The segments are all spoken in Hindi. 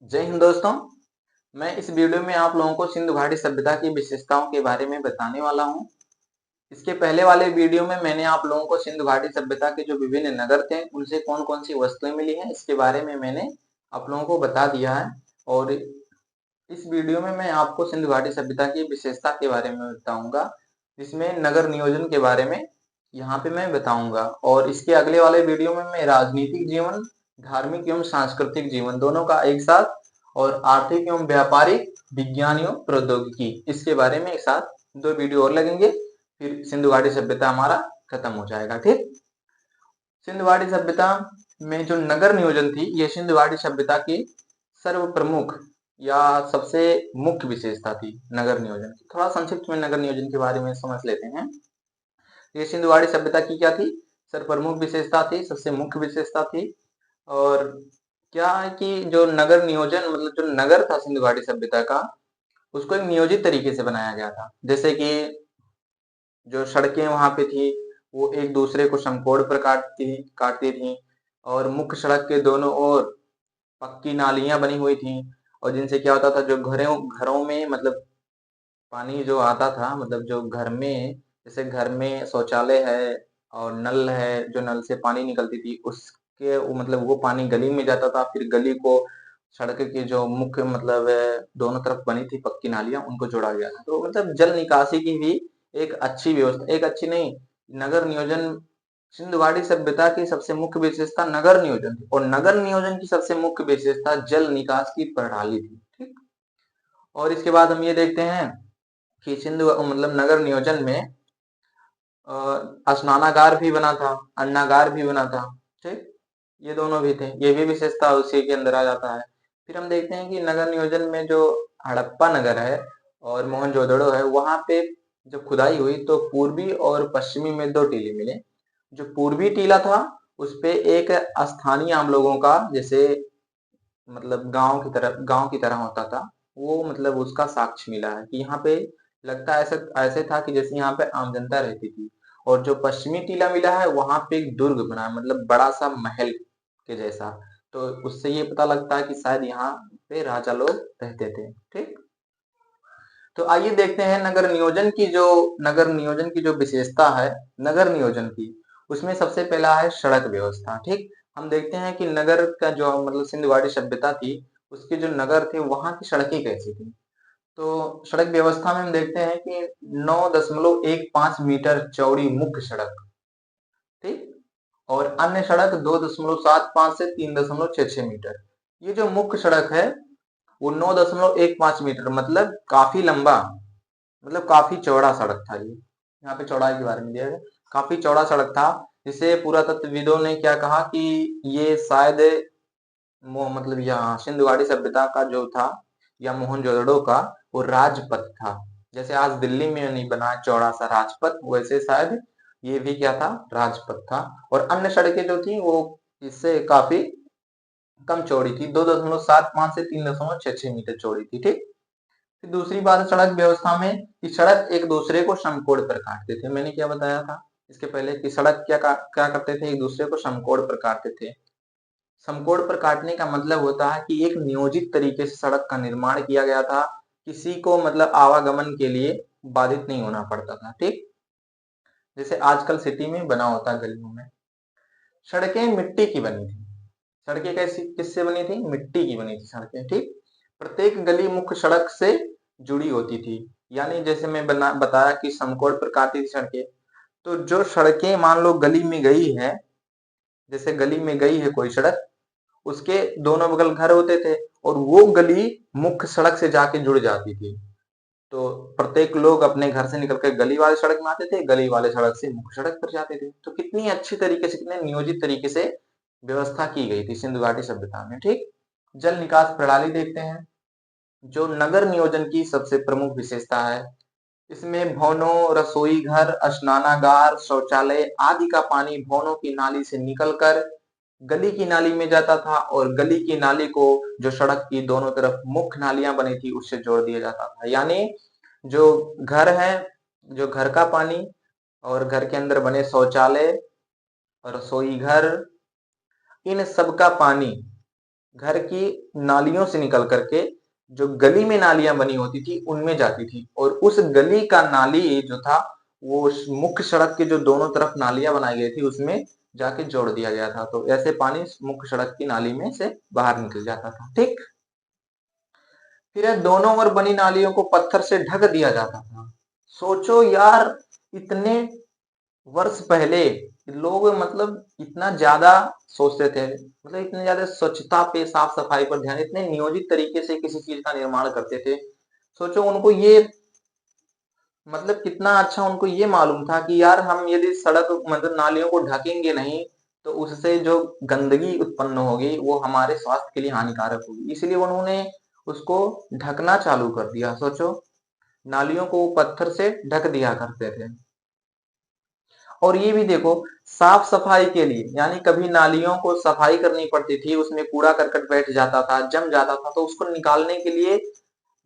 जय हिंद दोस्तों। मैं इस वीडियो में आप लोगों को सिंधु घाटी सभ्यता की विशेषताओं के बारे में बताने वाला हूं। इसके पहले वाले वीडियो में मैंने आप लोगों को सिंधु घाटी सभ्यता के जो विभिन्न नगर थे उनसे कौन कौन सी वस्तुएं मिली हैं इसके बारे में मैंने आप लोगों को बता दिया है। और इस वीडियो में मैं आपको सिंधु घाटी सभ्यता की विशेषता के बारे में बताऊंगा, जिसमें नगर नियोजन के बारे में यहाँ पे मैं बताऊंगा। और इसके अगले वाले वीडियो में मैं राजनीतिक जीवन, धार्मिक एवं सांस्कृतिक जीवन दोनों का एक साथ, और आर्थिक एवं व्यापारिक, विज्ञान एवं प्रौद्योगिकी, इसके बारे में एक साथ दो वीडियो और लगेंगे। फिर सिंधु घाटी सभ्यता हमारा खत्म हो जाएगा। ठीक। सिंधु घाटी सभ्यता में जो नगर नियोजन थी, ये सिंधु घाटी सभ्यता की सर्व प्रमुख या सबसे मुख्य विशेषता थी नगर नियोजन की। थोड़ा संक्षिप्त में नगर नियोजन के बारे में समझ लेते हैं। ये सिंधु घाटी सभ्यता की क्या थी? सर्व प्रमुख विशेषता थी, सबसे मुख्य विशेषता थी। और क्या है कि जो नगर नियोजन मतलब जो नगर था सिंधु घाटी सभ्यता का, उसको एक नियोजित तरीके से बनाया गया था। जैसे कि जो सड़कें वहां पे थी वो एक दूसरे को समकोण पर काटती थी, और मुख्य सड़क के दोनों ओर पक्की नालियां बनी हुई थी। और जिनसे क्या होता था, जो घरों घरों में मतलब पानी जो आता था, मतलब जो घर में, जैसे घर में शौचालय है और नल है, जो नल से पानी निकलती थी उसके मतलब वो पानी गली में जाता था। फिर गली को सड़क के जो मुख्य मतलब दोनों तरफ बनी थी पक्की नालियां, उनको जोड़ा गया था। तो मतलब जल निकासी की भी एक अच्छी व्यवस्था, एक अच्छी नहीं, नगर नियोजन, सिंधु घाटी सभ्यता की सबसे मुख्य विशेषता नगर नियोजन थी। और नगर नियोजन की सबसे मुख्य विशेषता जल निकास की प्रणाली थी। ठीक। और इसके बाद हम ये देखते हैं कि सिंधु मतलब नगर नियोजन में स्नानागार भी बना था, अन्नागार भी बना था। ठीक। ये दोनों भी थे, ये भी विशेषता उसी के अंदर आ जाता है। फिर हम देखते हैं कि नगर नियोजन में जो हड़प्पा नगर है और मोहनजोदड़ो है, वहां पे जब खुदाई हुई तो पूर्वी और पश्चिमी में दो टीले मिले। जो पूर्वी टीला था उस पे एक स्थानीय आम लोगों का, जैसे मतलब गांव की तरह होता था, वो मतलब उसका साक्ष्य मिला है कि यहाँ पे लगता ऐसे ऐसे था कि जैसे यहाँ पे आम जनता रहती थी। और जो पश्चिमी टीला मिला है वहां पे एक दुर्ग बना है, मतलब बड़ा सा महल के जैसा। तो उससे ये पता लगता है कि शायद यहाँ पे राजा लोग रहते थे। ठीक। तो आइए देखते हैं नगर नियोजन की जो विशेषता है नगर नियोजन की, उसमें सबसे पहला है सड़क व्यवस्था। ठीक। हम देखते हैं कि नगर का जो मतलब सिंधु घाटी सभ्यता थी, उसके जो नगर थे वहां की सड़कें कैसी थी। तो सड़क व्यवस्था में हम देखते हैं कि 9.15 मीटर चौड़ी मुख्य सड़क। ठीक। और अन्य सड़क 2.75 से 3.66 मीटर। ये जो मुख्य सड़क है वो 9.15 मीटर मतलब काफी लंबा, मतलब काफी चौड़ा सड़क था। ये यहाँ पे चौड़ाई के बारे में दिया है, काफी चौड़ा सड़क था। जिसे पुरातत्वविदों ने क्या कहा कि ये शायद मतलब यहाँ सिंधु घाटी सभ्यता का जो था या मोहनजोदड़ो का वो राजपथ था। जैसे आज दिल्ली में नहीं बना चौड़ा सा राजपथ, वैसे शायद ये भी क्या था, राजपथ था। और अन्य सड़कें जो थी वो इससे काफी कम चौड़ी थी, 2.75 से 3.66 मीटर चौड़ी थी। ठीक। फिर दूसरी बात है सड़क व्यवस्था में कि सड़क एक दूसरे को समकोण पर काटते थे। मैंने क्या बताया था इसके पहले कि सड़क क्या करते थे, एक दूसरे को समकोण पर काटते थे। समकोण पर काटने का मतलब होता है कि एक नियोजित तरीके से सड़क का निर्माण किया गया था, किसी को मतलब आवागमन के लिए बाधित नहीं होना पड़ता था। ठीक। जैसे आजकल सिटी में बना होता है गलियों में। सड़कें मिट्टी की बनी थी। सड़कें कैसी किससे बनी थी? मिट्टी की बनी थी सड़कें। ठीक। प्रत्येक गली मुख्य सड़क से जुड़ी होती थी। यानी जैसे मैं बताया कि समकोण पर काटी थी सड़कें, तो जो सड़कें मान लो गली में गई है, जैसे गली में गई है कोई सड़क, उसके दोनों बगल घर होते थे और वो गली मुख्य सड़क से जाके जुड़ जाती थी। तो प्रत्येक लोग अपने घर से निकलकर गली वाले सड़क में आते थे, गली वाले सड़क से मुख्य सड़क पर जाते थे। तो कितनी अच्छी तरीके से, कितने नियोजित तरीके से व्यवस्था की गई थी सिंधु घाटी सभ्यता में। ठीक। जल निकास प्रणाली देखते हैं, जो नगर नियोजन की सबसे प्रमुख विशेषता है। इसमें भवनों, रसोई घर, स्नानागार, शौचालय आदि का पानी भवनों की नाली से निकलकर गली की नाली में जाता था, और गली की नाली को जो सड़क की दोनों तरफ मुख्य नालियां बनी थी उससे जोड़ दिया जाता था। यानी जो घर है, जो घर का पानी और घर के अंदर बने शौचालय, रसोई घर, इन सब का पानी घर की नालियों से निकल करके जो गली में नालियां बनी होती थी उनमें जाती थी, और उस गली का नाली जो था वो मुख्य सड़क के जो दोनों तरफ नालियां बनाई गई थी उसमें जाके जोड़ दिया गया था। तो ऐसे पानी मुख्य सड़क की नाली में से बाहर निकल जाता था। ठीक, फिर दोनों ओर बनी नालियों को पत्थर से ढक दिया जाता था। सोचो यार, इतने वर्ष पहले लोग मतलब इतना ज्यादा सोचते थे, मतलब इतने ज्यादा स्वच्छता पे, साफ सफाई पर ध्यान, इतने नियोजित तरीके से किसी चीज का निर्माण करते थे। सोचो उनको ये, मतलब कितना अच्छा उनको ये मालूम था कि यार हम यदि सड़क मतलब नालियों को ढकेंगे नहीं तो उससे जो गंदगी उत्पन्न होगी वो हमारे स्वास्थ्य के लिए हानिकारक होगी, इसलिए उन्होंने उसको ढकना चालू कर दिया। सोचो, नालियों को पत्थर से ढक दिया करते थे। और ये भी देखो, साफ सफाई के लिए, यानी कभी नालियों को सफाई करनी पड़ती थी, उसमें कूड़ा करकट बैठ जाता था, जम जाता था, तो उसको निकालने के लिए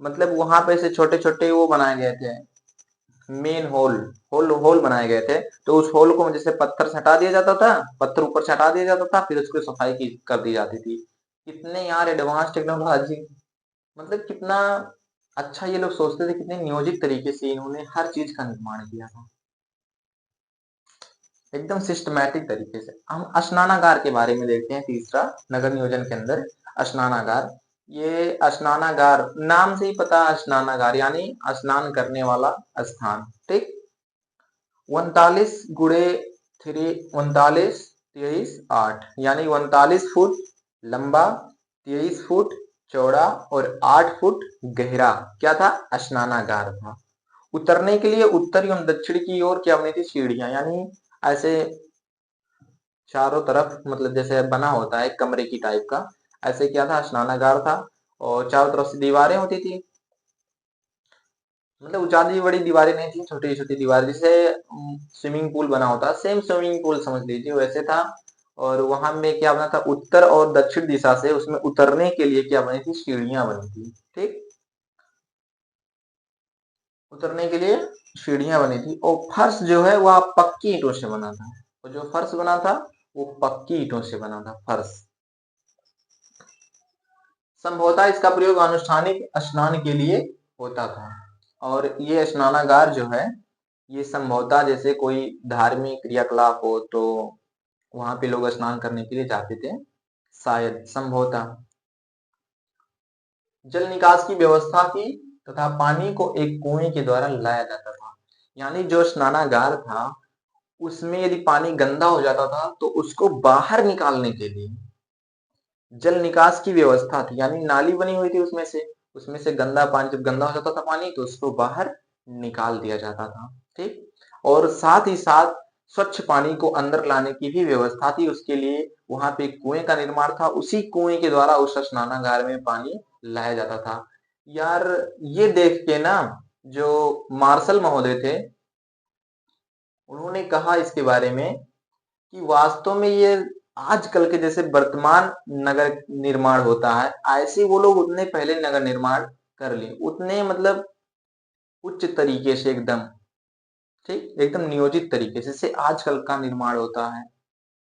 मतलब वहां पे से छोटे छोटे वो बनाए गए थे, मेन होल होल होल बनाए गए थे। तो उस होल को जैसे पत्थर से हटा दिया जाता था, पत्थर ऊपर से हटा दिया जाता था, फिर उसकी सफाई की कर दी जाती थी। कितने यार एडवांस टेक्नोलॉजी, मतलब कितना अच्छा ये लोग सोचते थे, कितने नियोजित तरीके से इन्होंने हर चीज का निर्माण किया था, एकदम सिस्टमैटिक तरीके से। हम स्नानागार के बारे में देखते हैं, तीसरा नगर नियोजन के अंदर स्नानागार। ये स्नानागार नाम से ही पता है, स्नानागार यानी स्नान करने वाला स्थान। ठीक, 39 × 3 39 23 8 यानी 39 फुट लंबा, 23 फुट चौड़ा और 8 फुट गहरा क्या था, स्नानागार था। उतरने के लिए उत्तरी एवं दक्षिण की ओर क्या बनी थी, सीढ़ियां, यानी ऐसे चारों तरफ, मतलब जैसे बना होता है कमरे की टाइप का, ऐसे क्या था, स्नानागार था। और चारों तरफ से दीवारें होती थी, मतलब ज्यादा बड़ी दीवारें नहीं थी, छोटी छोटी दीवार, जैसे स्विमिंग पूल बना होता है, सेम स्विमिंग पूल समझ लीजिए वैसे था। और वहां में क्या बना था, उत्तर और दक्षिण दिशा से उसमें उतरने के लिए क्या बनी थी, सीढ़ियां बनी थी। ठीक, उतरने के लिए सीढ़ियां बनी थी, और फर्श जो है वह पक्की ईंटों से बना था। और जो फर्श बना था वो पक्की ईंटों से बना था फर्श। संभवतः इसका प्रयोग अनुष्ठानिक स्नान के लिए होता था। और ये स्नानागार जो है, ये संभवतः जैसे कोई धार्मिक क्रियाकलाप हो तो वहां पे लोग स्नान करने के लिए जाते थे, शायद संभवतः। जल निकास की व्यवस्था की तथा पानी को एक कुएं के द्वारा लाया जाता था, यानी जो स्नानागार था उसमें यदि पानी गंदा हो जाता था तो उसको बाहर निकालने के लिए जल निकास की व्यवस्था थी, यानी नाली बनी हुई थी उसमें से गंदा पानी, जब गंदा हो जाता था पानी तो उसको बाहर निकाल दिया जाता था। ठीक, और साथ ही साथ स्वच्छ पानी को अंदर लाने की भी व्यवस्था थी, उसके लिए वहां पे कुएं का निर्माण था, उसी कुएं के द्वारा उस स्नानागार में पानी लाया जाता था। यार, ये देख के ना, जो मार्शल महोदय थे उन्होंने कहा इसके बारे में कि वास्तव में ये आजकल के जैसे वर्तमान नगर निर्माण होता है, ऐसे वो लोग उतने पहले नगर निर्माण कर लिए, उतने मतलब उच्च तरीके से एकदम, ठीक, एकदम नियोजित तरीके से जैसे आजकल का निर्माण होता है,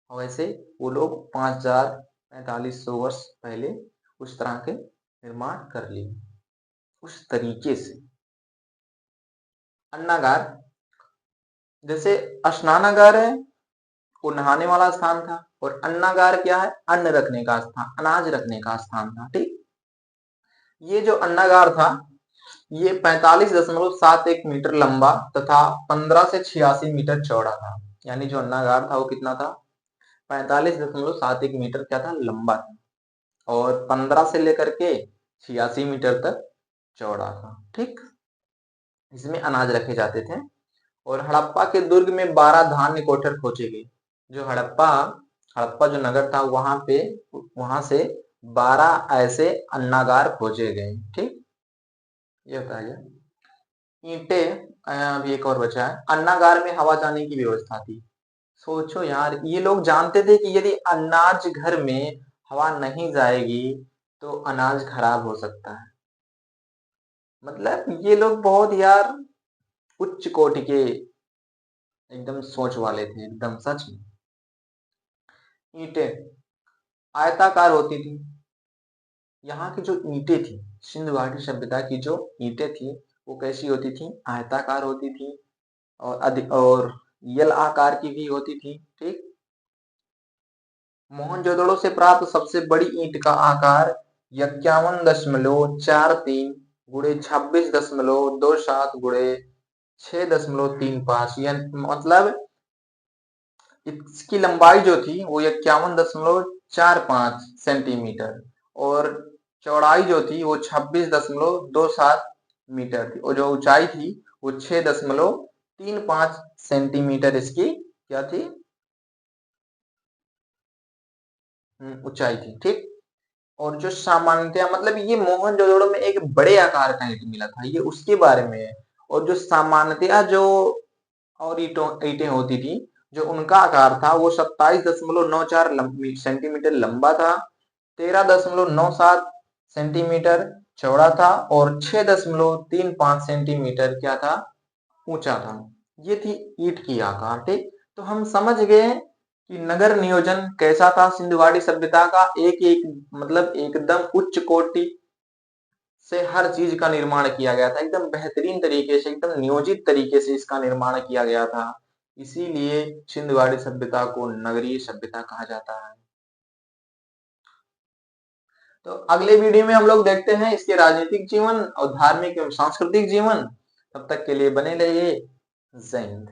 वैसे वो लोग 5,000 4500 वर्ष पहले उस तरह के निर्माण कर लिए, उस तरीके से। अन्नागार, जैसे स्नानागार है वो नहाने वाला स्थान था, और अन्नागार क्या है, अन्न रखने का स्थान, अनाज रखने का स्थान था। ठीक, ये जो अन्नागार था ये 45.71 मीटर लंबा तथा 15 से 86 मीटर चौड़ा था, यानी जो अन्नागार था वो कितना था, 45.71 मीटर क्या था, लंबा था, और 15 से लेकर के 86 मीटर तक चौड़ा था। ठीक, इसमें अनाज रखे जाते थे। और हड़प्पा के दुर्ग में 12 धान्य कोठर खोजे गए। जो हड़प्पा हड़प्पा जो नगर था वहां से 12 ऐसे अन्नागार खोजे गए। ठीक, ये बताया गया। ईंटें, अभी एक और बचा है, अन्नागार में हवा जाने की व्यवस्था थी। सोचो यार, ये लोग जानते थे कि यदि अनाज घर में हवा नहीं जाएगी तो अनाज खराब हो सकता है। मतलब ये लोग बहुत यार उच्च कोटि के एकदम सोच वाले थे, एकदम सच में। ईंटें आयताकार होती थी, यहाँ की जो ईंटें थी, सिंधु घाटी सभ्यता की जो ईंटें थी वो कैसी होती थी, आयताकार होती थी और अधिक और यल आकार की भी होती थी। ठीक, मोहनजोदड़ो से प्राप्त सबसे बड़ी ईंट का आकार 51.43 गुणे 26.27 गुणे 6.35, मतलब इसकी लंबाई जो थी वो 51.45 सेंटीमीटर और चौड़ाई जो थी वो 26.27 थी और जो ऊंचाई थी वो 6.35 सेंटीमीटर इसकी क्या थी, ऊंचाई थी। ठीक, और जो सामान्यतया मतलब ये मोहनजोदड़ो में एक बड़े आकार का ईंट मिला था, ये उसके बारे में है। और जो सामान्यतया जो और ईंटें होती थी, जो उनका आकार था वो 27.94 सेंटीमीटर लंबा था, 13.97 सेंटीमीटर चौड़ा था और 6.35 सेंटीमीटर क्या था, ऊंचा था। ये थी ईंट की आकार। ठीक, तो हम समझ गए कि नगर नियोजन कैसा था सिंधु घाटी सभ्यता का, एक एक मतलब एकदम उच्च कोटि से हर चीज का निर्माण किया गया था, एकदम बेहतरीन तरीके से, एकदम नियोजित तरीके से इसका निर्माण किया गया था। इसीलिए सिंधु घाटी सभ्यता को नगरीय सभ्यता कहा जाता है। तो अगले वीडियो में हम लोग देखते हैं इसके राजनीतिक जीवन और धार्मिक एवं सांस्कृतिक जीवन। तब तक के लिए बने रहिए। जय हिंद।